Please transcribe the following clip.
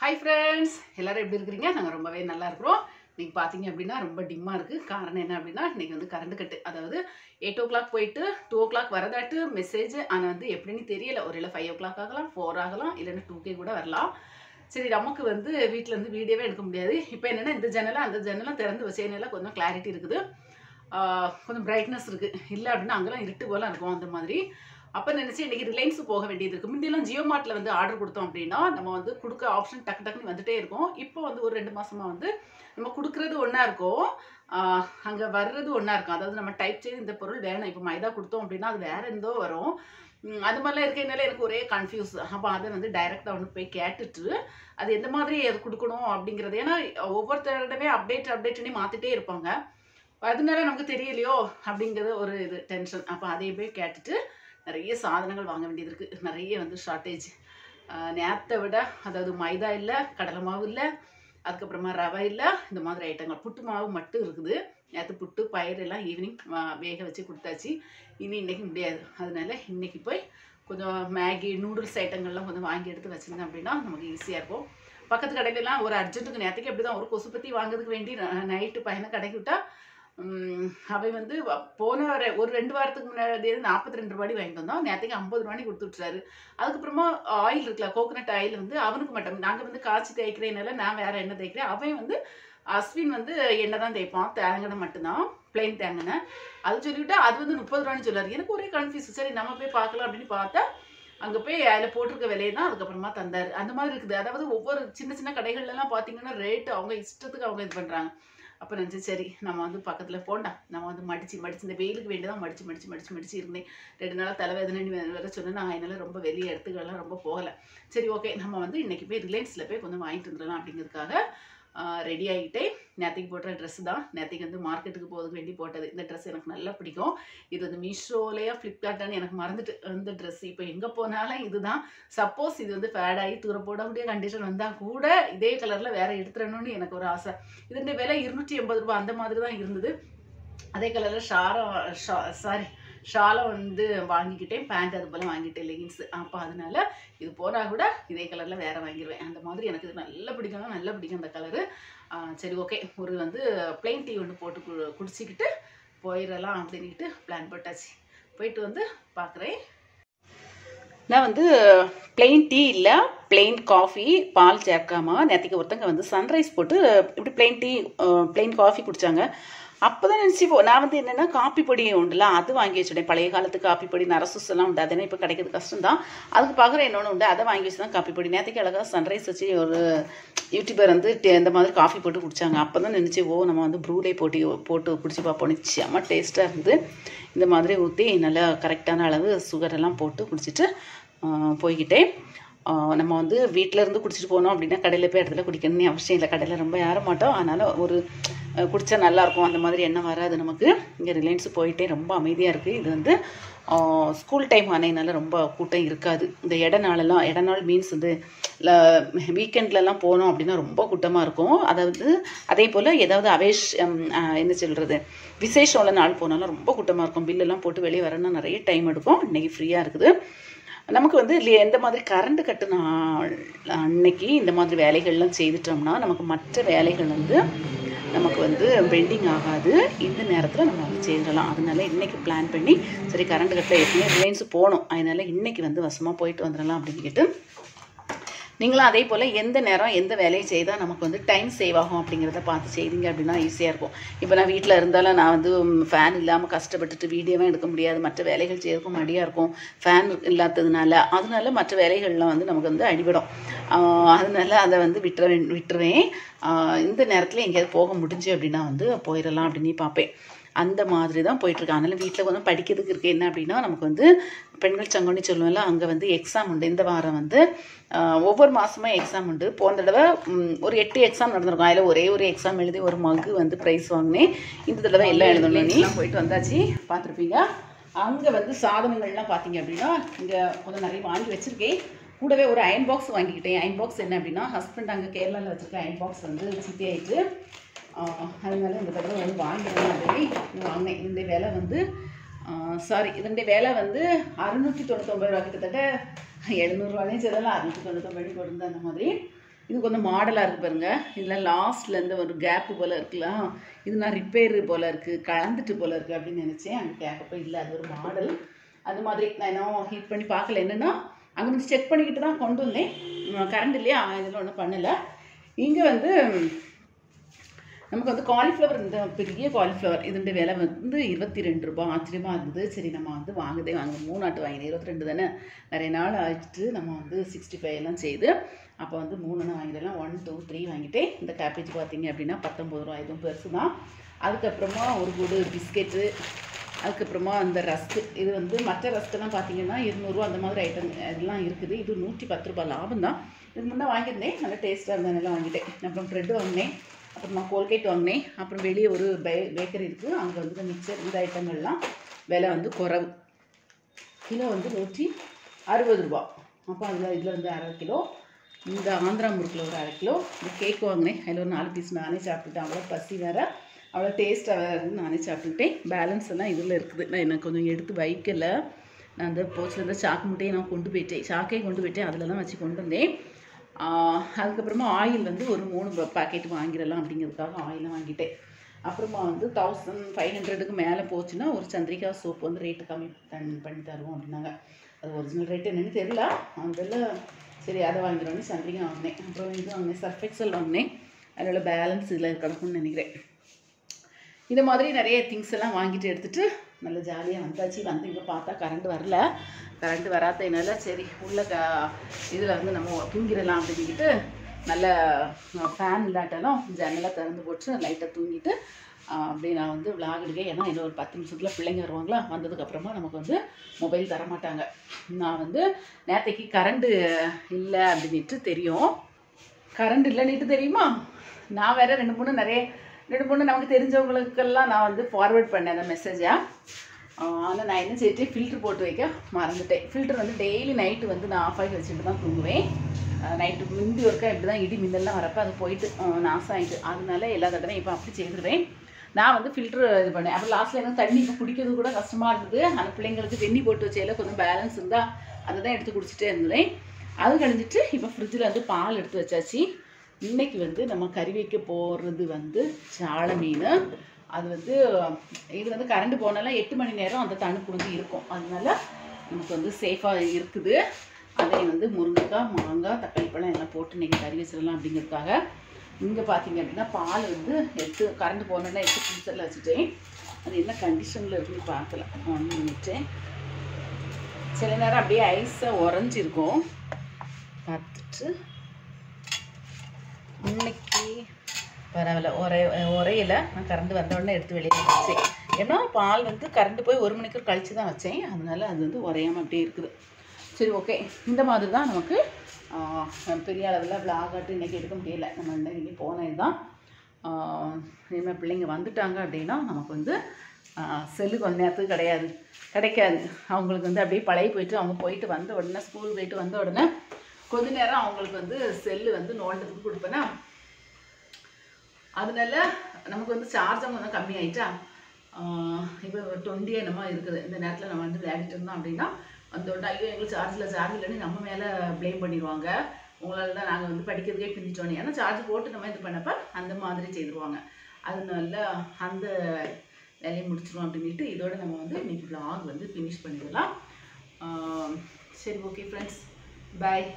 Hi friends, எல்லாரும் எப்படி இருக்கீங்க? நாங்க ரொம்பவே நல்லா இருக்கோம். நீங்க பாத்தீங்க அப்படினா ரொம்ப டிம்மா இருக்கு. காரணம் என்ன அப்படினா இன்னைக்கு வந்து கரண்ட் கட். அதாவது 8 o'clock போயிட்டு 2 o'clock வரதாட்டு மெசேஜ். ஆனா வந்து எப்படின்னு தெரியல. ஒருவேளை 5 o'clock ஆகலாம், 4 ஆகலாம், இல்லனா 2k கூட வரலாம். சரி நமக்கு வந்து வீட்ல இருந்து வீடியோவே எடுக்க முடியாது. இப்போ என்னன்னா இந்த ஜன்னல அந்த ஜன்னல திறந்து வச்சேனால கொஞ்சம் கிளாரிட்டி இருக்குது. கொஞ்சம் பிரைட்னஸ் இருக்கு. இல்ல அப்படினா அங்கலாம் இருட்டு போல இருக்கும் அந்த மாதிரி. அப்ப நினைச்சு இன்னைக்கு ரிலையன்ஸ் போக வேண்டியது இருக்கு. முந்தியெல்லாம் ஜியோ மார்ட்ல வந்து ஆர்டர் கொடுத்தோம் அப்படின்னா நம்ம வந்து கொடுக்க ஆப்ஷன் டக்கு டக்குன்னு வந்துட்டே இருக்கும். இப்போ வந்து ஒரு 2 மாசமா வந்து நம்ம கொடுக்கறது ஒண்ணா இருக்கும். அங்க வர்றது ஒண்ணா இருக்கும். அதாவது நம்ம டைப் செய்து இந்த பொருள் வேணும். இப்போ மைதா கொடுத்தோம் அப்படின்னா அது வேற எந்தோ வரும். அது மாதிரிலாம் இருக்கனால எனக்கு ஒரே கன்ஃபியூஸ். அப்போ அதை வந்து டைரக்டா வந்து போய் கேட்டுட்டு அது எந்த மாதிரி அது கொடுக்கணும் அப்படிங்கிறது. ஏன்னா ஒவ்வொருத்தருடமே அப்டேட் பண்ணி மாத்திட்டே இருப்பாங்க. அதனால நமக்கு தெரியலையோ அப்படிங்கிறது ஒரு இது டென்ஷன். அப்போ அதை போய் கேட்டுட்டு நிறைய சாதனங்கள் வாங்க வேண்டியது இருக்கு. நிறைய வந்து ஷார்ட்டேஜ். நேரத்தை விட அதாவது மைதா இல்லை, கடலை மாவு இல்லை, அதுக்கப்புறமா ரவை இல்லை, இந்த மாதிரி ஐட்டங்கள். புட்டு மாவு மட்டும் இருக்குது. நேற்று புட்டு பயிர் எல்லாம் ஈவினிங் வேக வச்சு கொடுத்தாச்சு. இன்னைக்கு முடியாது. அதனால இன்னைக்கு போய் கொஞ்சம் மேகி நூடுல்ஸ் ஐட்டங்கள்லாம் கொஞ்சம் வாங்கி எடுத்து வச்சுருந்தேன் அப்படின்னா நமக்கு ஈஸியாக இருக்கும். பக்கத்து கடையிலலாம் ஒரு அர்ஜென்ட்டுக்கு நேற்றுக்கு அப்படி தான் ஒரு கொசுப்பத்தி வாங்குறதுக்கு வேண்டி நைட்டு பையனை கடைக்கு விட்டா அவை வந்து போன ஒரு 2 வாரத்துக்கு முன்னாடி 42 ரூபாய் வாங்கிட்டு வந்தோம். நேற்றுக்கு 50 ரூபாய் கொடுத்து விட்டுறாரு. அதுக்கப்புறமா ஆயில் இருக்குல்ல, கோகனட் ஆயில் வந்து அவனுக்கு மட்டும் நாங்கள் வந்து காய்ச்சி தேய்க்கிறேனால நான் வேற எண்ணெய் தேய்க்கிறேன். அவன் வந்து அஸ்வின் வந்து எண்ணெய் தான் தேய்ப்பான், தேங்காய் மட்டும்தான், பிளெயின் தேங்காய். அது சொல்லிவிட்டு அது வந்து 30 ரூபான்னு சொல்லாரு. எனக்கு ஒரே கன்ஃபியூஸ். சரி நம்ம போய் பார்க்கலாம் அப்படின்னு பார்த்தா அங்கே போய் அதில் போட்டிருக்க விலையை தான் அதுக்கப்புறமா தந்தார். அந்த மாதிரி இருக்குது. அதாவது ஒவ்வொரு சின்ன சின்ன கடைகள்லாம் பார்த்தீங்கன்னா ரேட்டு அவங்க இஷ்டத்துக்கு அவங்க இது பண்ணுறாங்க. அப்போ நினச்சி சரி நம்ம வந்து பக்கத்தில் போண்டா நம்ம வந்து மடித்து இந்த வெயிலுக்கு வேண்டியதான் மடித்து இருந்தேன். 2 நாளாக தலைவேதனை வேற சொன்னேன். நான் அதனால ரொம்ப வெளியே இடத்துக்கெல்லாம் ரொம்ப போகலை. சரி ஓகே நம்ம வந்து இன்றைக்கி போய் ரிலையன்ஸில் போய் கொஞ்சம் வாங்கிட்டு வந்துடலாம் அப்படிங்கிறதுக்காக ரெடி ஆகிட்டே. நேற்றுக்கு போடுற ட்ரெஸ்ஸு தான். நேற்றுக்கு வந்து மார்க்கெட்டுக்கு போகிறதுக்கு வேண்டி போட்டது. இந்த ட்ரெஸ் எனக்கு நல்லா பிடிக்கும். இது வந்து மீஷோலையா ஃப்ளிப்கார்ட்டான்னு எனக்கு மறந்துட்டு இந்த ட்ரெஸ் இப்போ எங்கே போனாலும் இதுதான். சப்போஸ் இது வந்து ஃபேட் ஆகி தூர போடக்கூடிய கண்டிஷன் வந்தால் கூட இதே கலரில் வேறு எடுத்துடணும்னு எனக்கு ஒரு ஆசை. இதனுடைய விலை 280 ரூபாய் அந்த மாதிரி தான் இருந்தது. அதே கலரில் ஷாலை வந்து வாங்கிக்கிட்டேன். பேண்ட் அது போல் வாங்கிட்டேன், லெகின்ஸு. அப்போ அதனால இது போனால் கூட இதே கலரில் வேறு வாங்கிடுவேன். அந்த மாதிரி எனக்கு இது நல்லா பிடிக்கும் அந்த கலரு. சரி ஓகே ஒரு வந்து பிளெயின் டீ ஒன்று போட்டு குடிச்சிக்கிட்டு போயிடலாம் அப்படின்ட்டு பிளான் போட்டாச்சு. போயிட்டு வந்து பார்க்குறேன். நான் வந்து பிளெயின் டீ இல்லை, பிளெயின் காஃபி பால் சேர்க்காம நேற்றுக்கு ஒருத்தங்க வந்து சன்ரைஸ் போட்டு இப்படி பிளெயின் டீ பிளெயின் காஃபி குடித்தாங்க. அப்போ தான் நினச்சி நான் வந்து என்னென்னா காப்பி பொடி உண்டுல அது வாங்கி வச்சுட்டேன். பழைய காலத்து காப்பி பொடி நரசூஸ் எல்லாம் உண்டு. அதனால் இப்போ கிடைக்கிறது கஷ்டம் தான். அதுக்கு பார்க்குற இன்னொன்று உண்டு, அதை வாங்கி வச்சு தான் காப்பி பொடி. நேற்றுக்கு அழகாக சன்ரைஸ் வச்சு ஒரு யூடியூபர் வந்து இந்த மாதிரி காஃபி போட்டு குடித்தாங்க. அப்போ தான் நினச்சி நம்ம வந்து ப்ரூலே போட்டு குடிச்சு பார்ப்போம். செம்ம டேஸ்ட்டாக இருந்து இந்த மாதிரி ஊற்றி நல்லா கரெக்டான அளவு சுகரெல்லாம் போட்டு குடிச்சிட்டு போய்கிட்டேன். நம்ம வந்து வீட்டில் இருந்து குடிச்சிட்டு போனோம் அப்படின்னா கடையில் போய் இடத்துல குடிக்கணும்னு அவசியம் இல்லை. கடையில் ரொம்ப ஏற மாட்டோம். அதனால் ஒரு குடித்தா நல்லாயிருக்கும். அந்த மாதிரி எண்ணம் வராது நமக்கு. இங்கே ரிலையன்ஸு போயிட்டே ரொம்ப அமைதியாக இருக்குது. இது வந்து ஸ்கூல் டைம் ஆனதுனால ரொம்ப கூட்டம் இருக்காது. இந்த இடநாள் மீன்ஸ் வந்து வீக்கெண்ட்லலாம் போனோம் அப்படின்னா ரொம்ப கூட்டமாக இருக்கும். அதாவது அதே போல் ஏதாவது என்ன சொல்கிறது விசேஷம் உள்ள நாள் போனாலும் ரொம்ப கூட்டமாக இருக்கும். பில்லெல்லாம் போட்டு வெளியே வரணும்னா நிறைய டைம் எடுக்கும். இன்றைக்கி ஃப்ரீயாக இருக்குது. நமக்கு வந்து எந்த மாதிரி கரண்ட் கட்டுனா அன்னைக்கு இந்த மாதிரி வேலைகள்லாம் செய்துட்டோம்னா நமக்கு மற்ற வேலைகள் வந்து நமக்கு வந்து பெண்டிங் ஆகாது. இந்த நேரத்தில் நம்ம வந்து செய்திடலாம். அதனால இன்றைக்கி பிளான் பண்ணி சரி கரண்ட் கட்டில் எப்பவுமே ரிலையன்ஸ் போகணும். அதனால் இன்றைக்கி வந்து வசமாக போயிட்டு வந்துடலாம் அப்படின்ட்டு. நீங்களும் அதே போல் எந்த நேரம் எந்த வேலையை செய்தால் நமக்கு வந்து டைம் சேவ் ஆகும் அப்படிங்கிறத பார்த்து செய்திங்க அப்படின்னா ஈஸியாக இருக்கும். இப்போ நான் வீட்டில் இருந்தாலும் நான் வந்து ஃபேன் இல்லாமல் கஷ்டப்பட்டுட்டு வீடியோவும் எடுக்க முடியாது. மற்ற வேலைகள் செய்யறதுக்கும் மடியாக இருக்கும் ஃபேன் இல்லாததுனால. அதனால மற்ற வேலைகள்லாம் வந்து நமக்கு வந்து அடிபடும். அதனால அதை வந்து விட்டுருவேன். இந்த நேரத்தில் எங்கேயாவது போக முடிஞ்சு அப்படின்னா வந்து போயிடலாம் அப்படின்னு பார்ப்பேன். அந்த மாதிரி தான் போயிட்டுருக்கு. அதனால் வீட்டில் கொஞ்சம் படிக்கிறதுக்கு இருக்குது. என்ன அப்படின்னா நமக்கு வந்து பெண்கள் சங்கம்னு சொல்லுவோம்ல, அங்கே வந்து எக்ஸாம் உண்டு. இந்த வாரம் வந்து ஒவ்வொரு மாதமும் எக்ஸாம் உண்டு. போன தடவை ஒரு 8 எக்ஸாம் நடந்திருக்கும். அதில் ஒரே ஒரு எக்ஸாம் எழுதி ஒரு மகு வந்து ப்ரைஸ் வாங்கினேன். இந்த தடவை எல்லாம் எழுதணும். போயிட்டு வந்தாச்சு. பார்த்துருப்பீங்க. அங்கே வந்து சாதனங்கள்லாம் பார்த்தீங்க அப்படின்னா இங்கே கொஞ்சம் நிறைய வாங்கி வச்சுருக்கேன். கூடவே ஒரு அயன் பாக்ஸ் வாங்கிக்கிட்டேன். அயன் பாக்ஸ் என்ன அப்படின்னா ஹஸ்பண்ட் அங்கே கேரளாவில் வச்சுருக்க அயன் பாக்ஸ் வந்து சித்தி ஆகிட்டு அதனால இந்த தடவை வந்து வாங்கிடலாம் அப்படின்னு வாங்கினேன். இதனுடைய விலை வந்து இதனுடைய விலை வந்து 699 ரூபா. கிட்டத்தட்ட 700 ரூபாயும் சொல்லலாம். 699 போட்டிருந்தேன். அந்த மாதிரி இது கொஞ்சம் மாடலாக இருக்குது பாருங்க. இதில் லாஸ்ட்டில் இருந்து ஒரு கேப்பு போல் இருக்கலாம். இது நான் ரிப்பேரு போல் இருக்குது, கலந்துட்டு போல் இருக்குது அப்படின்னு நினச்சேன். அங்கே கேக்கப்போ இல்லை, அது ஒரு மாடல். அது மாதிரி நான் இன்னும் ஹீட் பண்ணி பார்க்கல. என்னென்னா அங்கே வந்து செக் பண்ணிக்கிட்டு தான் கொண்டு வந்தேன். கரண்ட் இல்லையா, இதில் ஒன்றும் பண்ணலை. இங்கே வந்து நமக்கு வந்து காலிஃப்ளவர், இந்த பெரிய காலிஃப்ளவர் இதோட விலை வந்து 22 ரூபா. ஆச்சரியமாக இருந்தது. சரி நம்ம வந்து வாங்க 3 ஆட்டு வாங்கினேன். 22 தானே, நிறைய நாள் ஆகிட்டு நம்ம வந்து 65 எல்லாம் செய்து அப்போ வந்து 3 வாங்கிடலாம். 1 2 3 வாங்கிட்டேன். இந்த கேபேஜ் பார்த்தீங்க அப்படின்னா 19 ரூபா, இதுவும் பெருசு தான். அதுக்கப்புறமா ஒரு கூடு பிஸ்கெட்டு, அதுக்கப்புறமா இந்த ரஸ்க்கு. இது வந்து மற்ற ரஸ்க்கெல்லாம் பார்த்தீங்கன்னா 200 ரூபா அந்த மாதிரி ஐட்டம் இதெல்லாம் இருக்குது. இது 110 ரூபா லாபம் தான். இதுக்கு முன்னே வாங்கியிருந்தேன், நல்லா டேஸ்ட்டாக இருந்ததுனால வாங்கிட்டேன். அப்புறம் ப்ரெட்டு வாங்கினேன், அப்புறம் நான் கோல்கேட் வாங்கினேன். அப்புறம் வெளியே ஒரு பேக்கரி இருக்குது, அங்கே வந்து மிக்சர் இந்த ஐட்டங்கள்லாம் விலை வந்து குறைவு. கிலோ வந்து 160 ரூபா. அப்போ அதில் இதில் வந்து 1/2 கிலோ. இந்த ஆந்திரா முறுக்கில் ஒரு 1/2 கிலோ. இந்த கேக் வாங்கினேன், அதில் ஒரு 4 பீஸ் நானே சாப்பிட்டுட்டேன். அவ்வளோ பசி வேறு, அவ்வளோ டேஸ்ட்டாக வேறு இருந்து நானே சாப்பிட்டுக்கிட்டேன். பேலன்ஸ் எல்லாம் இதில் இருக்குது. நான் எனக்கு கொஞ்சம் எடுத்து வைக்கலை. நான் அந்த போச்சில் இருந்த சாக்கு முட்டையை நான் கொண்டு போயிட்டேன், சாக்கையும் கொண்டு போயிட்டேன், அதில் தான் வச்சு கொண்டு வந்தேன். அதுக்கப்புறமா ஆயில் வந்து ஒரு 3 பாக்கெட் வாங்கிடலாம் அப்படிங்கிறதுக்காக ஆயிலும் வாங்கிட்டேன். அப்புறமா வந்து 1500க்கு மேலே போச்சுன்னா ஒரு சந்திரிகா சோப்பு வந்து ரேட்டு கம்மி பண்ணி தருவோம் அப்படின்னாங்க. அது ஒரிஜினல் ரேட்டு என்னென்னு தெரியல. அதில் சரி அதை வாங்கிடுவோன்னு சந்திரிகா வாங்கினேன். அப்புறம் இது வாங்கினேன், சர்ஃப் எக்ஸல் வாங்கினேன். அதில் பேலன்ஸ் இதில் கிடக்கும்னு நினைக்கிறேன். இந்த மாதிரி நிறைய திங்ஸ் எல்லாம் வாங்கிட்டு எடுத்துகிட்டு நல்ல ஜாலியாக வந்தாச்சு. வந்து இங்கே பார்த்தா கரண்ட் வரல. கரண்ட் வராததுனால சரி உள்ள இதில் வந்து நம்ம தூங்கிடலாம் அப்படின்ட்டு நல்ல ஃபேன் இல்லாட்டாலும் ஜன்னலாக திறந்து போட்டு லைட்டாக தூங்கிட்டு அப்படியே நான் வந்து விளாக் எடுக்கேன். ஏன்னா இன்னும் ஒரு 10 நிமிஷத்தில் பிள்ளைங்க வருவாங்களா, வந்ததுக்கப்புறமா நமக்கு வந்து மொபைல் தரமாட்டாங்க. நான் வந்து நேற்றைக்கு கரண்ட்டு இல்லை அப்படின்ட்டு தெரியும். கரண்ட் இல்லைன்னுட்டு தெரியுமா, நான் வேறு 2 3 நமக்கு தெரிஞ்சவங்களுக்கெல்லாம் நான் வந்து ஃபார்வேர்ட் பண்ணேன் அந்த மெசேஜை. ஆனால் நான் என்ன செய்யிட்டு ஃபில்ட்ரு போட்டு வைக்க மறந்துட்டேன். ஃபில்ட்ரு வந்து டெய்லி நைட்டு வந்து நான் ஆஃப் ஆகி வச்சுட்டு தான் தூங்குவேன். நைட்டு முந்தி ஒருக்கா இப்படி தான் இடி மின்னல்லாம் வரப்போ அது போயிட்டு நாசம் ஆகிட்டு, அதனால எல்லா தடவையும் இப்போ அப்படி செய்துடுவேன். நான் வந்து ஃபில்ட்ரு இது பண்ணேன். அப்புறம் லாஸ்ட்டில் எனக்கு தண்ணி இப்போ குடிக்கிறது கூட கஷ்டமாக இருந்தது. அந்த பிள்ளைங்களுக்கு வெந்நி போட்டு வச்சையில் கொஞ்சம் பேலன்ஸ் இருந்தால் அதை தான் எடுத்து குடிச்சிட்டே இருந்தேன். அது கழிஞ்சிட்டு இப்போ ஃப்ரிட்ஜில் வந்து பால் எடுத்து வச்சாச்சு. இன்றைக்கி வந்து நம்ம கறி வைக்க போகிறது வந்து சால மீன். அது வந்து இது வந்து கரண்ட் போனாலும் 8 மணி நேரம் அந்த தணுப்பு வந்து இருக்கும். அதனால நமக்கு வந்து சேஃபாக இருக்குது. அதை வந்து முருங்கைக்காய், மாங்காய், தக்காளி பழம் எல்லாம் போட்டு இன்றைக்கி கறி வச்சிடலாம் அப்படிங்கிறதுக்காக. இங்கே பார்த்தீங்க அப்படின்னா பால் வந்து எடுத்து கரண்ட் போனோன்னா எடுத்து ஃப்ரீசரில் வச்சுட்டேன். அது என்ன கண்டிஷனில் இருக்குன்னு பார்க்கலாம். 1 மினிட்டு. சில நேரம் அப்படியே ஐஸாக உறைஞ்சிருக்கும். பார்த்துட்டு இன்னைக்கு பரவாயில்ல, உரையில் நான் கரண்ட் வந்த உடனே எடுத்து வெளியே வச்சேன். ஏன்னா பால் வந்து கரண்ட் போய் 1 மணிக்கு கழித்து தான் வச்சேன். அதனால அது வந்து உரையாமல் அப்படியே இருக்குது. சரி ஓகே, இந்த மாதிரி தான் நமக்கு பெரிய அளவில் விளாகாட்டு இன்றைக்கி எடுக்க முடியலை. நம்ம இன்றைக்கி போனது தான். இனிமேல் பிள்ளைங்க வந்துட்டாங்க அப்படின்னா நமக்கு வந்து செல்லு கொஞ்ச நேரத்துக்கு கிடைக்காது. அவங்களுக்கு வந்து அப்படியே பழைய போயிட்டு அவங்க போயிட்டு வந்த உடனே, ஸ்கூல் போயிட்டு வந்த உடனே கொஞ்ச நேரம் அவங்களுக்கு வந்து செல்லு வந்து நோண்டத்துக்கு கொடுப்பேன்னா, அதனால நமக்கு வந்து சார்ஜும் கொஞ்சம் கம்மி ஆகிட்டா. இப்போ 20 என்னமோ இருக்குது. இந்த நேரத்தில் நம்ம வந்து விளையாடிட்டு இருந்தோம் அப்படின்னா வந்தோடனே ஐயோ எங்களுக்கு சார்ஜ் இல்லைன்னு நம்ம மேலே ப்ளேம் பண்ணிடுவாங்க. உங்களால் தான் நாங்கள் வந்து படிக்கிறதுக்கே பிரிஞ்சிட்டோன்னு. ஏன்னா சார்ஜ் போட்டு நம்ம இது பண்ணப்போ அந்த மாதிரி செய்துருவாங்க. அதனால அந்த வேலையை முடிச்சிடுவோம் அப்படின்ட்டு இதோட நம்ம வந்து இன்றைக்கி vlog வந்து ஃபினிஷ் பண்ணிடலாம். சரி ஓகே ஃப்ரெண்ட்ஸ், பாய்.